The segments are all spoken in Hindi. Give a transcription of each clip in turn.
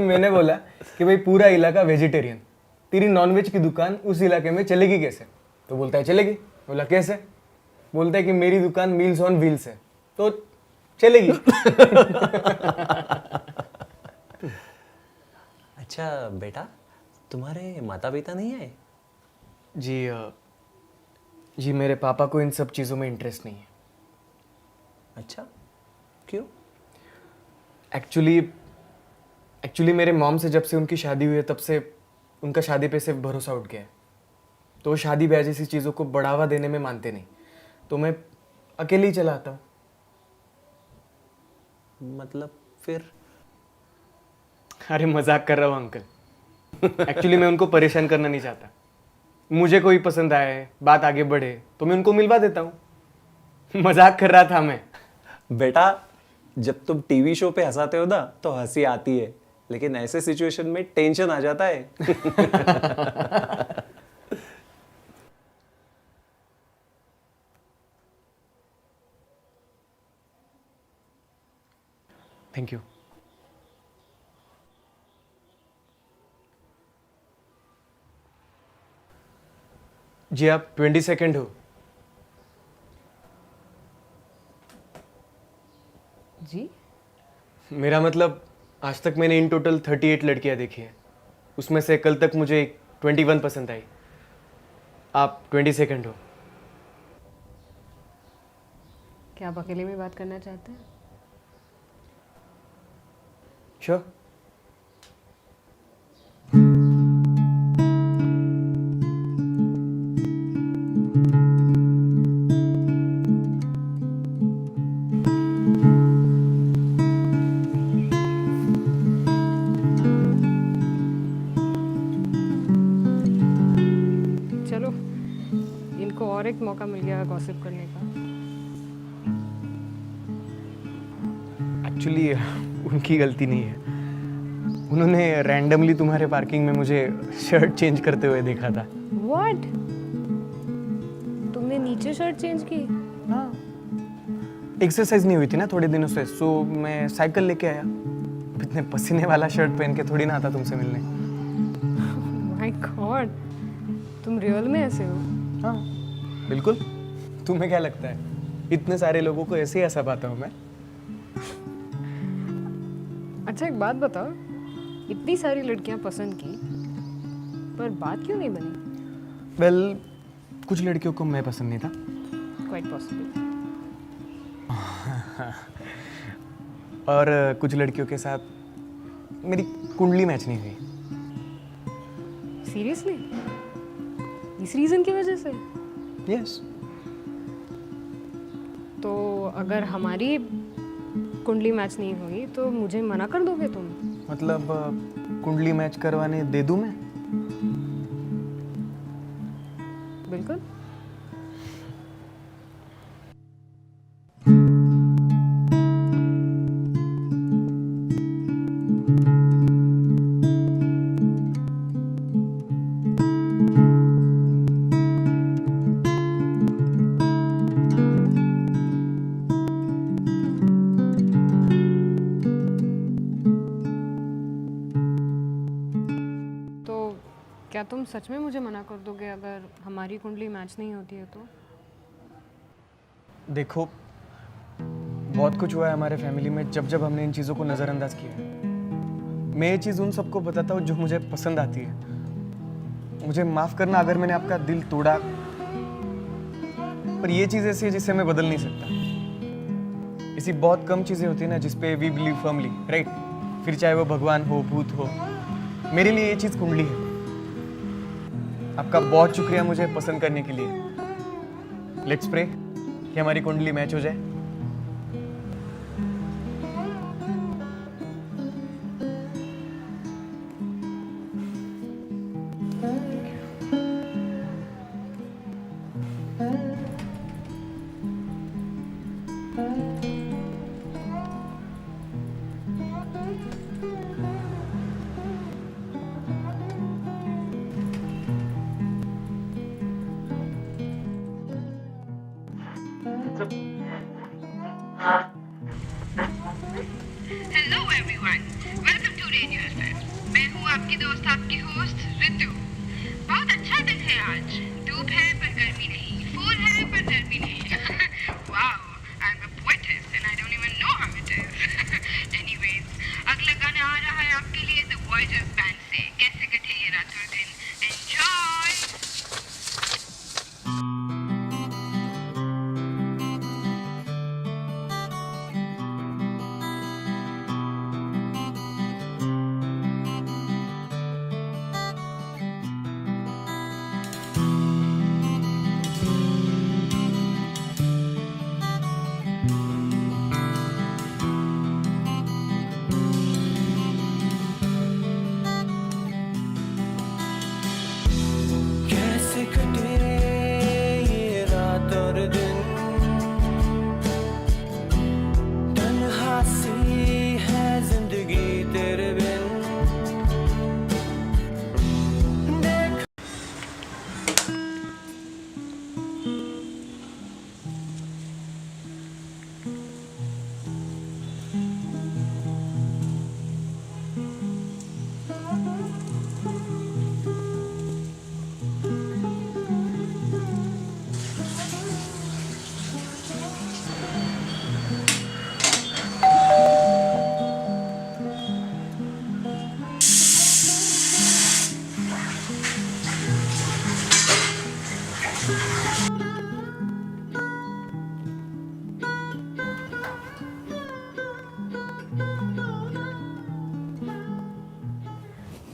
मैंने बोला कि भाई पूरा इलाका वेजिटेरियन, तेरी नॉनवेज की दुकान उस इलाके में चलेगी कैसे? तो बोलता है चलेगी। बोला कैसे? बोलता है कि मेरी दुकान मील्स ऑन व्हील्स है तो चलेगी। अच्छा बेटा, तुम्हारे माता पिता नहीं आए? जी मेरे पापा को इन सब चीज़ों में इंटरेस्ट नहीं है। अच्छा, क्यों? एक्चुअली मेरे मॉम से जब से उनकी शादी हुई है तब से उनका शादी पे से भरोसा उठ गया है। तो वो शादी ब्याह जैसी चीज़ों को बढ़ावा देने में मानते नहीं, तो मैं अकेले ही चला आता हूँ। मतलब फिर? अरे मजाक कर रहा हूँ अंकल। एक्चुअली मैं उनको परेशान करना नहीं चाहता। मुझे कोई पसंद आए, बात आगे बढ़े तो मैं उनको मिलवा देता हूँ। मजाक कर रहा था मैं। बेटा, जब तुम टीवी शो पे हंसाते हो ना तो हंसी आती है, लेकिन ऐसे सिचुएशन में टेंशन आ जाता है। Thank you. जी आप 22 हो? जी? मेरा मतलब आज तक मैंने इन टोटल 38 लड़कियां देखी हैं, उसमें से कल तक मुझे 21 पसंद आई। आप 22 हो। क्या आप अकेले में बात करना चाहते हैं? श्योर। चलो, इनको और एक मौका मिल गया गॉसिप करने का। एक्चुअली उनकी गलती नहीं है। उन्होंने रैंडमली तुम्हारे पार्किंग में मुझे शर्ट चेंज करते हुए देखा था। What? तुमने नीचे शर्ट चेंज की? हाँ, एक्सरसाइज नहीं हुई थी ना थोड़े दिनों से, सो मैं साइकिल लेके आया। अब इतने पसीने वाला शर्ट पहन के थोड़ी ना आता तुमसे मिलने। माय गॉड, तुम रियल में ऐसे हो? हाँ बिल्कुल। तुम्हें क्या लगता है इतने सारे लोगों को ऐसे ही हंसा पाता हूँ मैं? अच्छा एक बात बताओ, इतनी सारी लड़कियां पसंद की पर बात क्यों नहीं बनी? वेल, कुछ लड़कियों को मैं पसंद नहीं था। Quite possible. और कुछ लड़कियों के साथ मेरी कुंडली मैच नहीं हुई। सीरियसली? इस रीजन की वजह से? यस। तो अगर हमारी कुंडली मैच नहीं हुई तो मुझे मना कर दोगे तुम? मतलब कुंडली मैच करवाने दे दूं मैं? बिल्कुल। तो क्या तुम सच में मुझे मना कर दोगे अगर हमारी कुंडली मैच नहीं होती है तो? देखो, बहुत कुछ हुआ है हमारे फैमिली में जब जब हमने इन चीज़ों को नज़रअंदाज किया है। मैं ये चीज़ उन सबको बताता हूँ जो मुझे पसंद आती है। मुझे माफ़ करना अगर मैंने आपका दिल तोड़ा, पर ये चीज़ ऐसी है जिसे मैं बदल नहीं सकता। ऐसी बहुत कम चीज़ें होती है ना जिस पे वी बिलीव फर्मली, राइट? फिर चाहे वो भगवान हो, भूत हो, मेरे लिए ये चीज़ कुंडली है। आपका बहुत शुक्रिया मुझे पसंद करने के लिए। लेट्स प्रे कि हमारी कुंडली मैच हो जाए। Hello everyone, welcome to radio FM. मैं हूँ आपकी दोस्त, आपकी होस्ट रितु। बहुत अच्छा दिन है आज। धूप है पर गर्मी नहीं, फूल है पर गर्मी नहीं। Wow, I am a poetess and I don't even know how it is. Anyways, अगला गाना आ रहा है आपके लिए द वॉयजर्स बैंड से कैसे कटे ये रात और दिन। एंजॉय। कैसे कटे ये रात और दिन, तन्हा सी है जिंदगी तेरे बिन। देख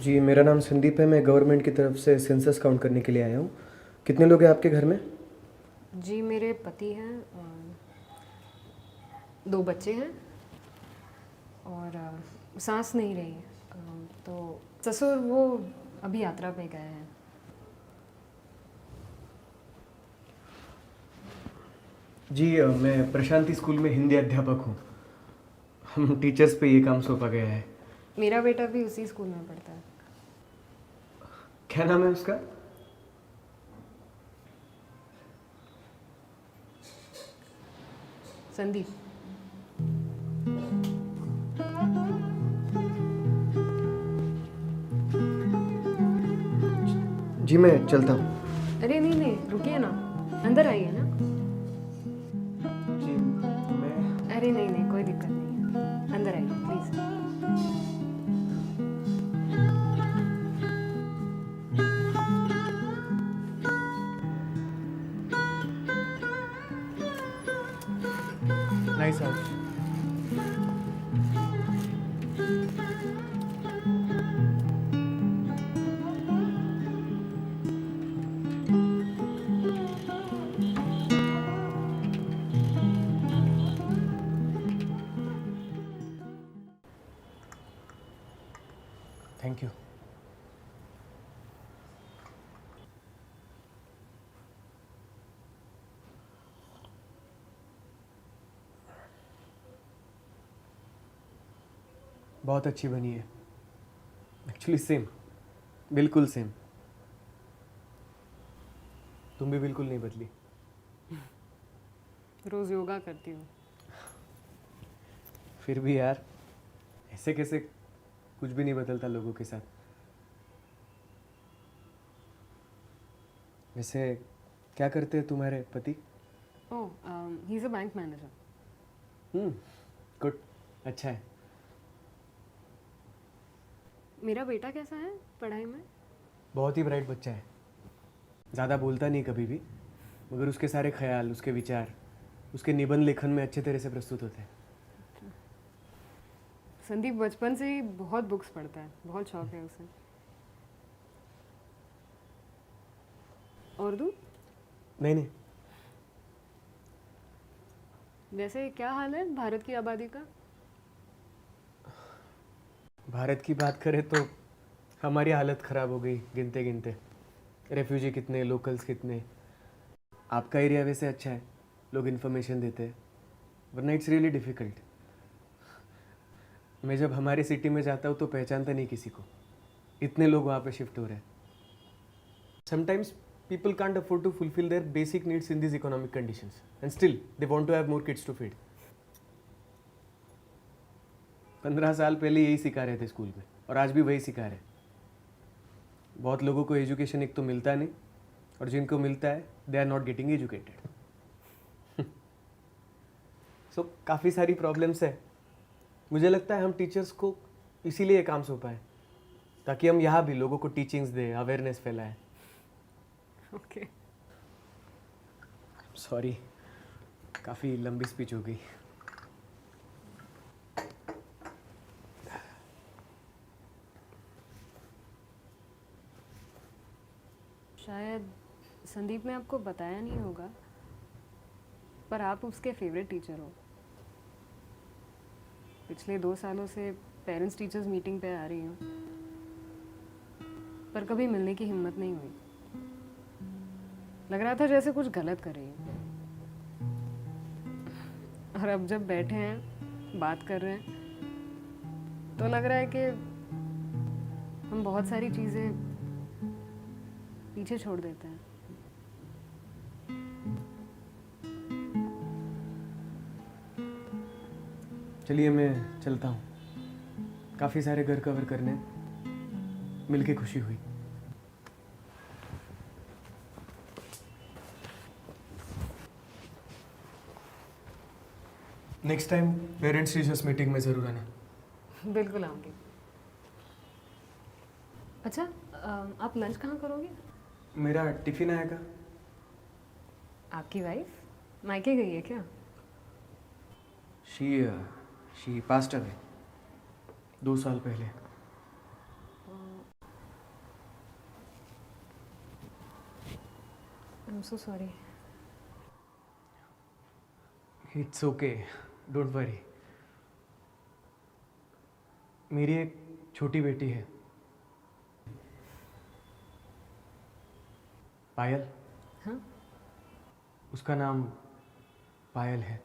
जी, मेरा नाम संदीप है। मैं गवर्नमेंट की तरफ से सेंसस काउंट करने के लिए आया हूँ। कितने लोग हैं आपके घर में? जी मेरे पति हैं और 2 बच्चे हैं और सास नहीं रही है। तो ससुर वो अभी यात्रा पे गए हैं। जी, मैं प्रशांति स्कूल में हिंदी अध्यापक हूँ। हम टीचर्स पे ये काम सौंपा गया है। मेरा बेटा भी उसी स्कूल में पढ़ता है। क्या नाम है उसका? संदीप। जी, मैं चलता हूँ। अरे नहीं नहीं, रुकिए ना, अंदर आइए ना। जी, मैं अरे नहीं नहीं, कोई दिक्कत नहीं है, अंदर आइए please. Nice house. Thank you. बहुत अच्छी बनी है। एक्चुअली सेम, बिल्कुल सेम। तुम भी बिल्कुल नहीं बदली। रोज़ योगा करती हूँ। फिर भी यार, ऐसे कैसे कुछ भी नहीं बदलता लोगों के साथ। वैसे क्या करते हैं तुम्हारे पति? Oh, he is a bank manager. Good, अच्छा है। मेरा बेटा कैसा है पढ़ाई में? बहुत ही ब्राइट बच्चा है। ज़्यादा बोलता नहीं कभी भी, मगर उसके सारे ख्याल, उसके विचार, उसके निबंध लेखन में अच्छे तरह से प्रस्तुत होते हैं। संदीप बचपन से ही बहुत बुक्स पढ़ता है, बहुत शौक है उसे। उर्दू? नहीं नहीं, वैसे क्या हाल है भारत की आबादी का? भारत की बात करें तो हमारी हालत ख़राब हो गई गिनते गिनते। रेफ्यूजी कितने, लोकल्स कितने। आपका एरिया वैसे अच्छा है, लोग इन्फॉर्मेशन देते हैं, वरना इट्स रियली डिफ़िकल्ट। मैं जब हमारी सिटी में जाता हूँ तो पहचानता नहीं किसी को, इतने लोग वहाँ पे शिफ्ट हो रहे हैं। Sometimes people can't afford to fulfill their basic needs in these economic conditions, and still they want to have more kids to feed. 15 साल पहले यही सिखा रहे थे स्कूल में, और आज भी वही सिखा रहे हैं। बहुत लोगों को एजुकेशन एक तो मिलता नहीं, और जिनको मिलता है they are not getting educated. So काफ़ी सारी प्रॉब्लम्स है। मुझे लगता है हम टीचर्स को इसीलिए काम सौंपा है, ताकि हम यहाँ भी लोगों को टीचिंग्स दें, अवेयरनेस फैलाएं। ओके। सॉरी, काफ़ी लंबी स्पीच हो गई। शायद संदीप ने आपको बताया नहीं होगा, पर आप उसके फेवरेट टीचर हो। पिछले 2 सालों से पेरेंट्स टीचर्स मीटिंग पे आ रही हूँ, पर कभी मिलने की हिम्मत नहीं हुई। लग रहा था जैसे कुछ गलत कर रही हूँ। और अब जब बैठे हैं, बात कर रहे हैं, तो लग रहा है कि हम बहुत सारी चीज़ें पीछे छोड़ देते हैं। चलिए मैं चलता हूँ, काफ़ी सारे घर कवर करने, मिलके खुशी हुई। Next time parents teachers meeting में ज़रूर आना। बिल्कुल आऊँगी। अच्छा, आप लंच कहाँ करोगे? मेरा टिफ़िन आएगा। आपकी वाइफ मायके गई है क्या? शी पास्ट अवे 2 साल पहले। I am so sorry. It's okay, don't worry. मेरी एक छोटी बेटी है, पायल। हाँ? उसका नाम पायल है।